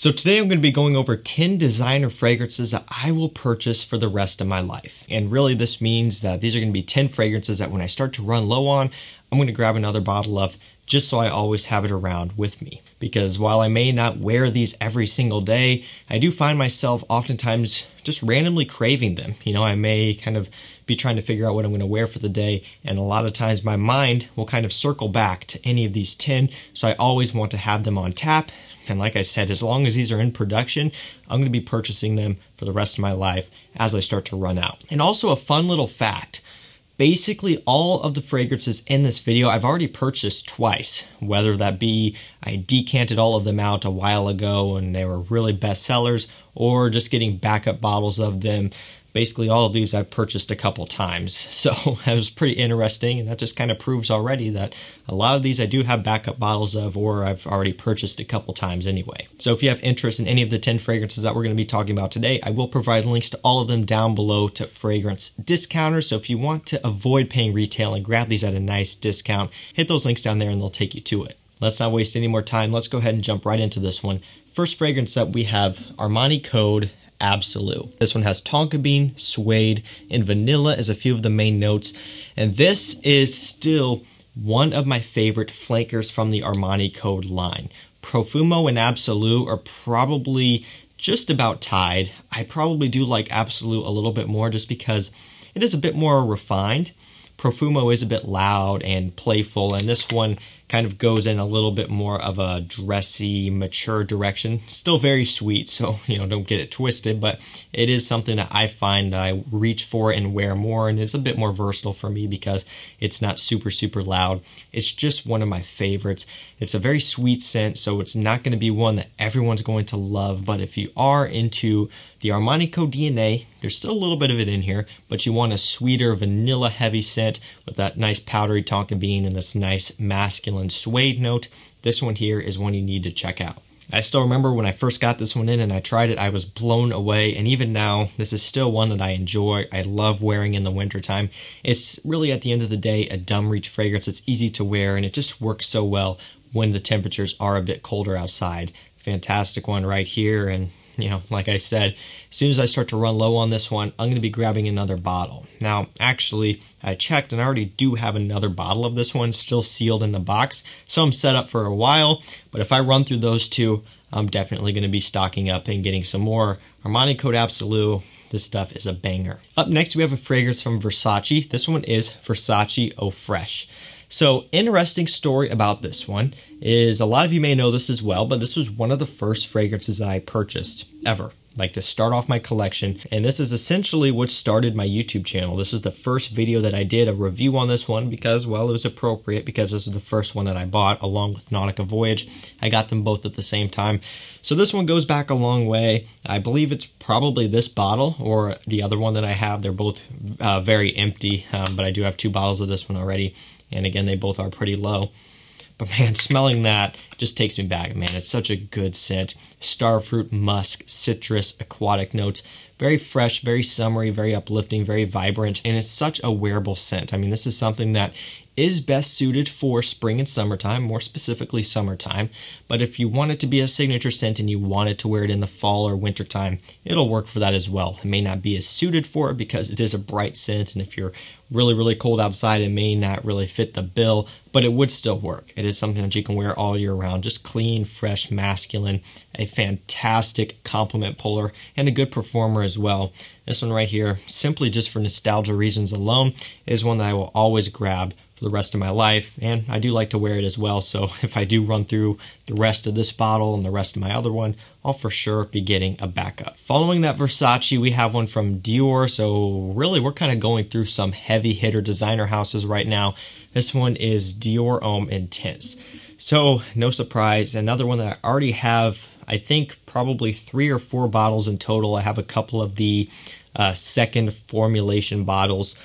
So today I'm going to be going over 10 designer fragrances that I will purchase for the rest of my life. And really this means that these are going to be 10 fragrances that when I start to run low on, I'm going to grab another bottle of just so I always have it around with me. Because while I may not wear these every single day, I do find myself oftentimes just randomly craving them. You know, I may kind of be trying to figure out what I'm going to wear for the day, and a lot of times my mind will kind of circle back to any of these 10, so I always want to have them on tap. And like I said, as long as these are in production, I'm going to be purchasing them for the rest of my life as I start to run out. And also a fun little fact. Basically all of the fragrances in this video I've already purchased twice, whether that be I decanted all of them out a while ago and they were really best sellers, or just getting backup bottles of them. Basically all of these I've purchased a couple times. So that was pretty interesting, and that just kind of proves already that a lot of these I do have backup bottles of, or I've already purchased a couple times anyway. So if you have interest in any of the 10 fragrances that we're going to be talking about today, I will provide links to all of them down below to fragrance discounters. So if you want to avoid paying retail and grab these at a nice discount, hit those links down there and they'll take you to it. Let's not waste any more time. Let's go ahead and jump right into this one. First fragrance up, we have Armani Code Absolu. This one has tonka bean, suede, and vanilla as a few of the main notes. And this is still one of my favorite flankers from the Armani Code line. Profumo and Absolu are probably just about tied. I probably do like Absolu a little bit more just because it is a bit more refined. Profumo is a bit loud and playful, and this one kind of goes in a little bit more of a dressy, mature direction. Still very sweet, so don't get it twisted, but it is something that I find that I reach for and wear more, and it's a bit more versatile for me because it's not super loud. It's just one of my favorites. It's a very sweet scent, so it's not going to be one that everyone's going to love, but if you are into the Armani Code DNA, there's still a little bit of it in here, but you want a sweeter, vanilla-heavy scent with that nice powdery tonka bean and this nice masculine suede note. This one here is one you need to check out. I still remember when I first got this one in and I tried it, I was blown away, and even now, this is still one that I enjoy. I love wearing in the wintertime. It's really, at the end of the day, a dumb reach fragrance. It's easy to wear, and it just works so well when the temperatures are a bit colder outside. Fantastic one right here, and like I said, as soon as I start to run low on this one, I'm going to be grabbing another bottle. Now, actually, I checked and I already do have another bottle of this one still sealed in the box, so I'm set up for a while, but if I run through those two, I'm definitely going to be stocking up and getting some more. Armani Code Absolu, this stuff is a banger. Up next, we have a fragrance from Versace. This one is Versace Eau Fraiche. So, interesting story about this one is a lot of you may know this as well, but this was one of the first fragrances that I purchased ever, like to start off my collection. And this is essentially what started my YouTube channel. This was the first video that I did, a review on this one, because, well, it was appropriate because this was the first one that I bought along with Nautica Voyage. I got them both at the same time. So this one goes back a long way. I believe it's probably this bottle or the other one that I have. They're both very empty, but I do have two bottles of this one already. And again, they both are pretty low. But man, smelling that just takes me back, man. It's such a good scent. Starfruit, musk, citrus, aquatic notes. Very fresh, very summery, very uplifting, very vibrant. And it's such a wearable scent. I mean, this is something that is best suited for spring and summertime, more specifically summertime. But if you want it to be a signature scent and you want it to wear it in the fall or winter time, it'll work for that as well. It may not be as suited for it because it is a bright scent, and if you're really cold outside, it may not really fit the bill, but it would still work. It is something that you can wear all year round. Just clean, fresh, masculine, a fantastic compliment puller, and a good performer as well. This one right here, simply just for nostalgia reasons alone, is one that I will always grab for the rest of my life, and I do like to wear it as well, so if I do run through the rest of this bottle and the rest of my other one, I'll for sure be getting a backup. Following that Versace, we have one from Dior, so really we're kind of going through some heavy hitter designer houses right now. This one is Dior Homme Intense. So, no surprise, another one that I already have, I think probably 3 or 4 bottles in total. I have a couple of the second formulation bottles.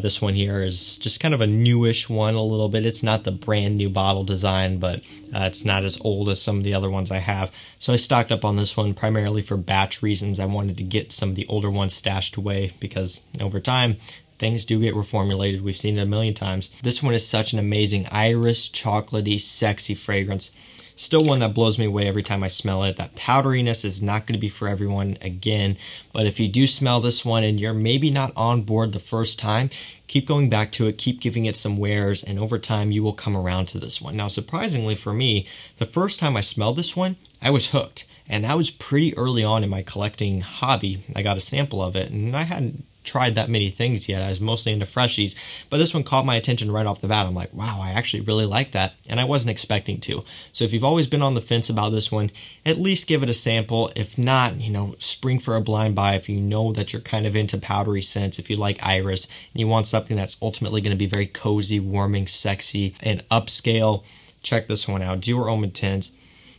This one here is just kind of a newish one a little bit. It's not the brand new bottle design, but it's not as old as some of the other ones I have. So I stocked up on this one primarily for batch reasons. I wanted to get some of the older ones stashed away because over time, things do get reformulated. We've seen it a million times. This one is such an amazing iris, chocolatey, sexy fragrance. Still one that blows me away every time I smell it. That powderiness is not going to be for everyone again, but if you do smell this one and you're maybe not on board the first time, keep going back to it, keep giving it some wears, and over time you will come around to this one. Now, surprisingly for me, the first time I smelled this one, I was hooked. And that was pretty early on in my collecting hobby. I got a sample of it, and I hadn't tried that many things yet. I was mostly into freshies, but this one caught my attention right off the bat. I'm like, wow, I actually really like that, and I wasn't expecting to. So if you've always been on the fence about this one, at least give it a sample. If not, spring for a blind buy if you know that you're kind of into powdery scents, if you like iris, and you want something that's ultimately going to be very cozy, warming, sexy, and upscale. Check this one out, Dior Homme Intense.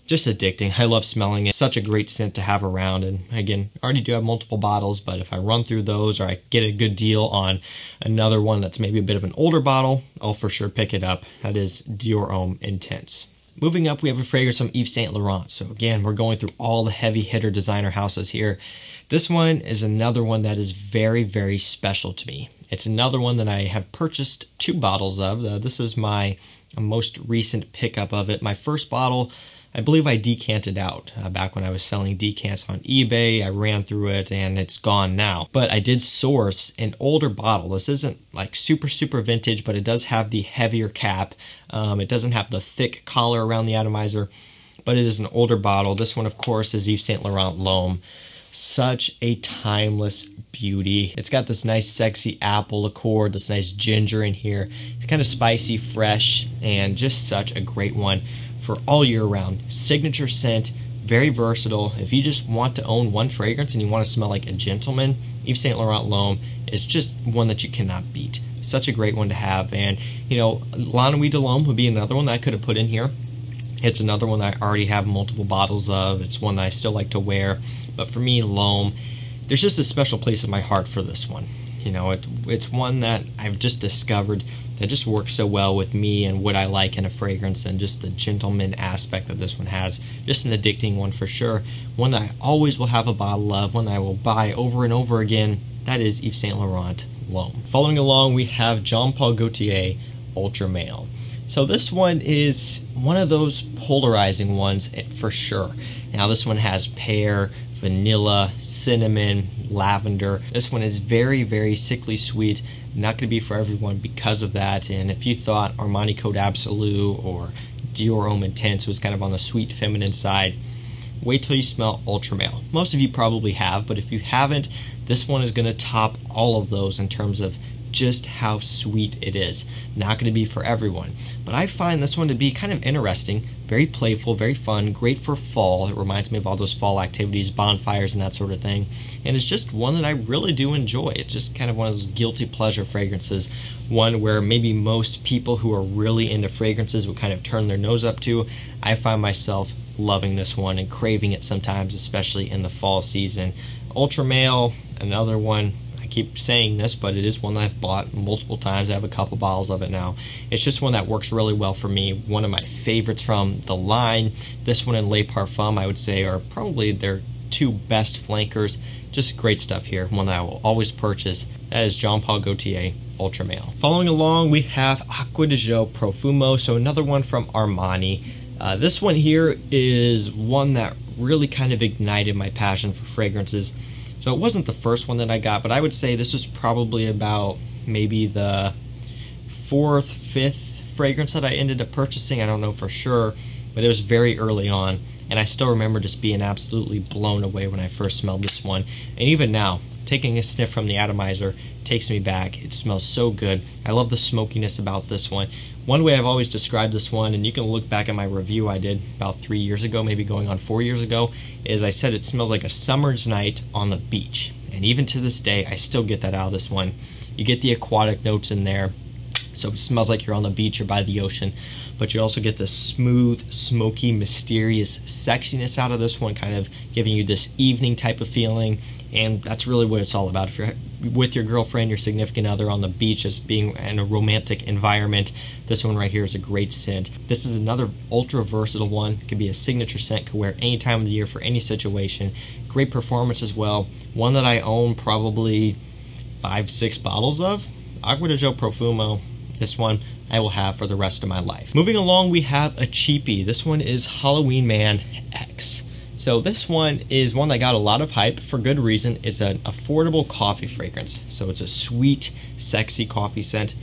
Just addicting. I love smelling it. Such a great scent to have around. And again, I already do have multiple bottles, but if I run through those or I get a good deal on another one that's maybe a bit of an older bottle, I'll for sure pick it up. That is Dior Homme Intense. Moving up, we have a fragrance from Yves Saint Laurent. So again, we're going through all the heavy hitter designer houses here. This one is another one that is very, very special to me. It's another one that I have purchased 2 bottles of. This is my most recent pickup of it. My first bottle, I believe I decanted out back when I was selling decants on eBay. I ran through it and it's gone now. But I did source an older bottle. This isn't like super, super vintage, but it does have the heavier cap. It doesn't have the thick collar around the atomizer, but it is an older bottle. This one, of course, is Yves Saint Laurent L'Homme. Such a timeless beauty. It's got this nice sexy apple accord, this nice ginger in here. It's kind of spicy, fresh, and just such a great one for all year round. Signature scent, very versatile. If you just want to own one fragrance and you want to smell like a gentleman, Yves Saint Laurent L'Homme is just one that you cannot beat. Such a great one to have. And La Nuit de L'Homme would be another one that I could have put in here. It's another one that I already have multiple bottles of. It's one that I still like to wear. But for me, L'Homme, there's just a special place in my heart for this one. It's one that I've just discovered that just works so well with me and what I like in a fragrance, and just the gentleman aspect that this one has. Just an addicting one for sure. One that I always will have a bottle of, one that I will buy over and over again. That is Yves Saint Laurent L'Homme. Following along, we have Jean Paul Gaultier Ultra Male. So this one is one of those polarizing ones for sure. Now this one has pear, vanilla, cinnamon, lavender. This one is very, very sickly sweet. Not going to be for everyone because of that. And if you thought Armani Code Absolu or Dior Homme Intense was kind of on the sweet feminine side, wait till you smell Ultra Male. Most of you probably have, but if you haven't, this one is going to top all of those in terms of just how sweet it is. Not going to be for everyone, but I find this one to be kind of interesting, very playful, very fun, great for fall. It reminds me of all those fall activities, bonfires and that sort of thing, and it's just one that I really do enjoy. It's just kind of one of those guilty pleasure fragrances, one where maybe most people who are really into fragrances would kind of turn their nose up to. I find myself loving this one and craving it sometimes, especially in the fall season. Ultra Male, another one. Keep saying this, but it is one that I've bought multiple times. I have a couple bottles of it now. It's just one that works really well for me. One of my favorites from the line. This one and Les Parfums, I would say, are probably their 2 best flankers. Just great stuff here. One that I will always purchase. That is Jean Paul Gaultier Ultra Male. Following along, we have Aqua Profumo. So another one from Armani. This one here is one that really kind of ignited my passion for fragrances. So it wasn't the first one that I got, but I would say this was probably about maybe the 4th, 5th fragrance that I ended up purchasing. I don't know for sure, but it was very early on, and I still remember just being absolutely blown away when I first smelled this one. And even now, taking a sniff from the atomizer takes me back. It smells so good. I love the smokiness about this one. One way I've always described this one, and you can look back at my review I did about 3 years ago, maybe going on 4 years ago, is I said it smells like a summer's night on the beach. And even to this day, I still get that out of this one. You get the aquatic notes in there, so it smells like you're on the beach or by the ocean, but you also get the smooth, smoky, mysterious sexiness out of this one, kind of giving you this evening type of feeling. And that's really what it's all about. If you're with your girlfriend, your significant other on the beach, just being in a romantic environment, this one right here is a great scent. This is another ultra versatile one. It could be a signature scent, could wear any time of the year for any situation. Great performance as well. One that I own probably 5-6 bottles of. Aqua Profumo. This one, I will have for the rest of my life. Moving along, we have a cheapie. This one is Halloween Man X. So this one is one that got a lot of hype for good reason. It's an affordable coffee fragrance. So it's a sweet, sexy coffee scent.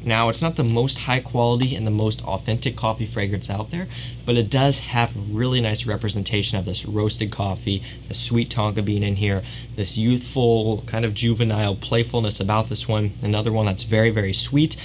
Now, it's not the most high quality and the most authentic coffee fragrance out there, but it does have really nice representation of this roasted coffee, the sweet tonka bean in here, this youthful, kind of juvenile playfulness about this one. Another one that's very, very sweet.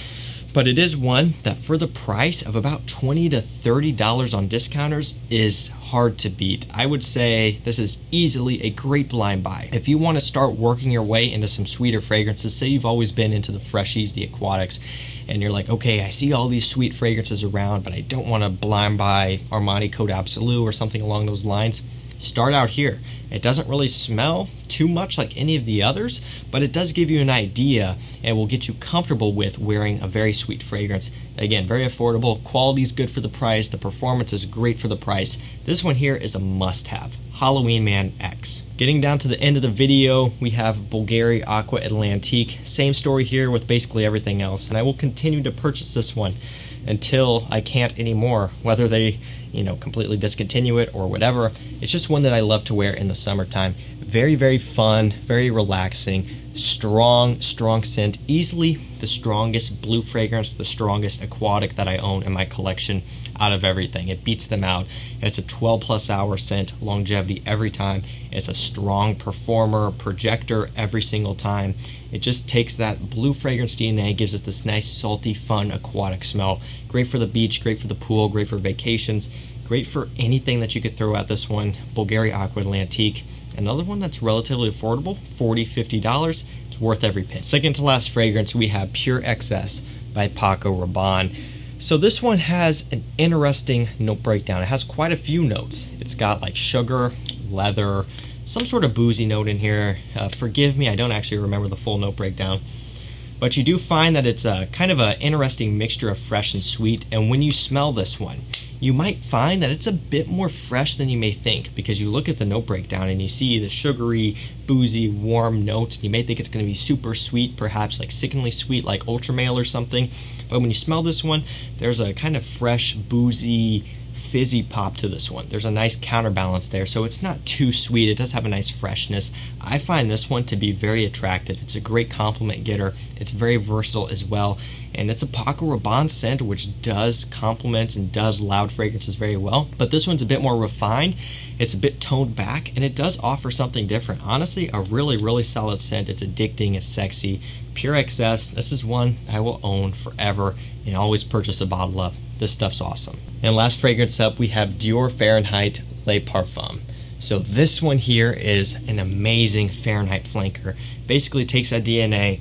But it is one that for the price of about $20 to $30 on discounters is hard to beat. I would say this is easily a great blind buy. If you want to start working your way into some sweeter fragrances, say you've always been into the freshies, the aquatics, and you're like, okay, I see all these sweet fragrances around, but I don't want to blind buy Armani Code Absolu or something along those lines. Start out here. It doesn't really smell too much like any of the others, but it does give you an idea and will get you comfortable with wearing a very sweet fragrance. Again, very affordable, quality's good for the price, the performance is great for the price. This one here is a must-have. Halloween Man X. Getting down to the end of the video, we have Bvlgari Aqua Atlantique. Same story here with basically everything else, and I will continue to purchase this one until I can't anymore, whether they completely discontinue it or whatever. It's just one that I love to wear in the summertime. Very, very fun, very relaxing, strong scent. Easily the strongest blue fragrance, the strongest aquatic that I own in my collection out of everything. It beats them out. It's a 12+ hour scent, longevity every time. It's a strong performer, projector every single time. It just takes that blue fragrance DNA, gives it this nice, salty, fun, aquatic smell. Great for the beach, great for the pool, great for vacations, great for anything that you could throw at this one. Bvlgari Aqua Atlantique. Another one that's relatively affordable, $40, $50. It's worth every penny. Second to last fragrance, we have Pure XS by Paco Rabanne. So this one has an interesting note breakdown. It has quite a few notes. It's got like sugar, leather, some sort of boozy note in here. Forgive me, I don't actually remember the full note breakdown. But you do find that it's a kind of an interesting mixture of fresh and sweet. And when you smell this one, you might find that it's a bit more fresh than you may think, because you look at the note breakdown and you see the sugary, boozy, warm notes, and you may think it's going to be super sweet, perhaps like sickeningly sweet like Ultra Male or something. But when you smell this one, there's a kind of fresh, boozy, fizzy pop to this one. There's a nice counterbalance there, so it's not too sweet. It does have a nice freshness. I find this one to be very attractive. It's a great compliment getter. It's very versatile as well, and it's a Paco Rabanne scent which does compliments and does loud fragrances very well, but this one's a bit more refined. It's a bit toned back, and it does offer something different. Honestly, a really, really solid scent. It's addicting, it's sexy. Pure XS, this is one I will own forever and always purchase a bottle of. This stuff's awesome. And last fragrance up, we have Dior Fahrenheit Le Parfum. So this one here is an amazing Fahrenheit flanker. Basically takes that DNA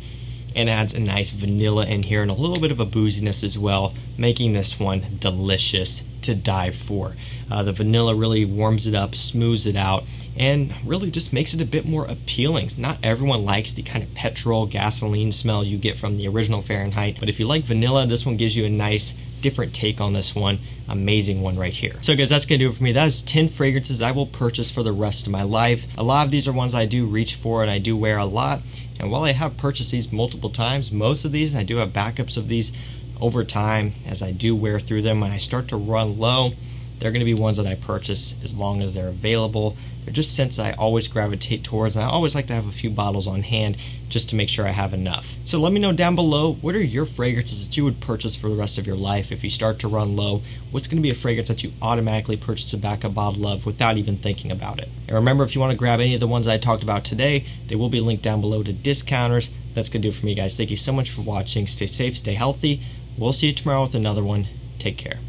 and adds a nice vanilla in here and a little bit of a booziness as well, making this one delicious to die for. The vanilla really warms it up, smooths it out, and really just makes it a bit more appealing. Not everyone likes the kind of petrol, gasoline smell you get from the original Fahrenheit, but if you like vanilla, this one gives you a nice, different take on this one. Amazing one right here. So guys, that's gonna do it for me. That is 10 fragrances I will purchase for the rest of my life. A lot of these are ones I do reach for and I do wear a lot. And while I have purchased these multiple times, most of these, and I do have backups of these over time as I do wear through them. When I start to run low, they're going to be ones that I purchase as long as they're available. They're just scents I always gravitate towards, and I always like to have a few bottles on hand just to make sure I have enough. So let me know down below, what are your fragrances that you would purchase for the rest of your life if you start to run low? What's going to be a fragrance that you automatically purchase a backup bottle of without even thinking about it? And remember, if you want to grab any of the ones I talked about today, they will be linked down below to discounters. That's going to do it for me, guys. Thank you so much for watching. Stay safe, stay healthy. We'll see you tomorrow with another one. Take care.